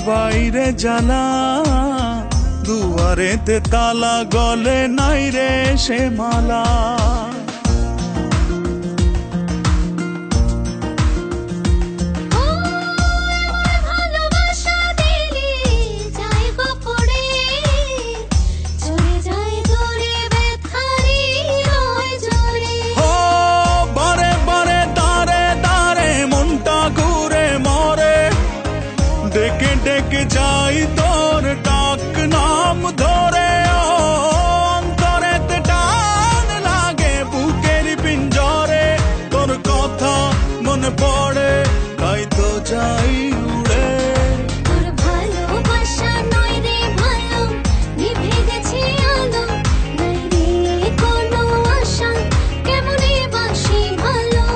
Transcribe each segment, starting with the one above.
বাইরে জ্বালা, দুয়ারেতে তালা, গলে নাই রে সে মালা। ডেকে ডেকে যাই তোর ডাক নাম ধরে, অন্তরেতে টান লাগে বুকের পিঞ্জরে। তোর কথা মনে পড়ে তাই তো যাই উড়ে। তোর ভালোবাসা নয় রে ভালো, নিভে গেছে আলো, নাই রে কোনো আশা, কেমনে বাসি ভালো।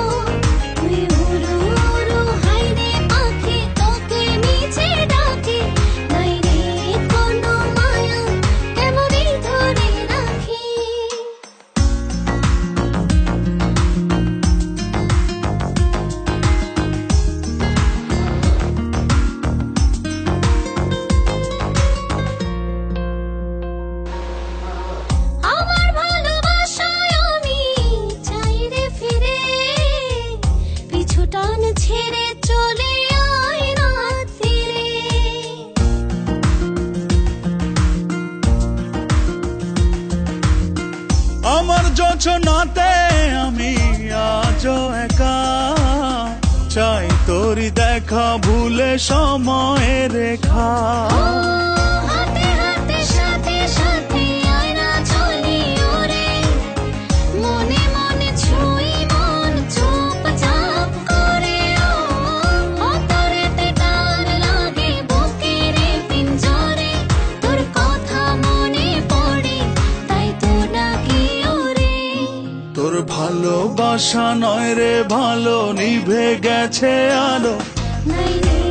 তুই উড়ো উড়ো হাই রে পাখি, তোকে নিচে ডাকে, নাই রে কোনো মায়া, কেমনে ধরে রাখি। আমার ভালোবাসায় আমি চাই রে ফিরে, পিছু টান ছেড়ে চলে আয় রাত ফিরে। আমার যোছনাতে আমি আজও একা, চাই তোরি দেখা ভুলে সময়ের রেখা। হাতে হাতে সাথে সাথে আয়না চলি ওরে, মনে মনে ছুঁই মন চুপচাপ করে। অন্তরেতে টান লাগে বুকের পিঞ্জরে, তোর কথা মনে পড়ে তাই তো ডাকি ওরে। তোর ভালোবাসা নয় রে ভালো, নিভে গেছে আলো, নাই রে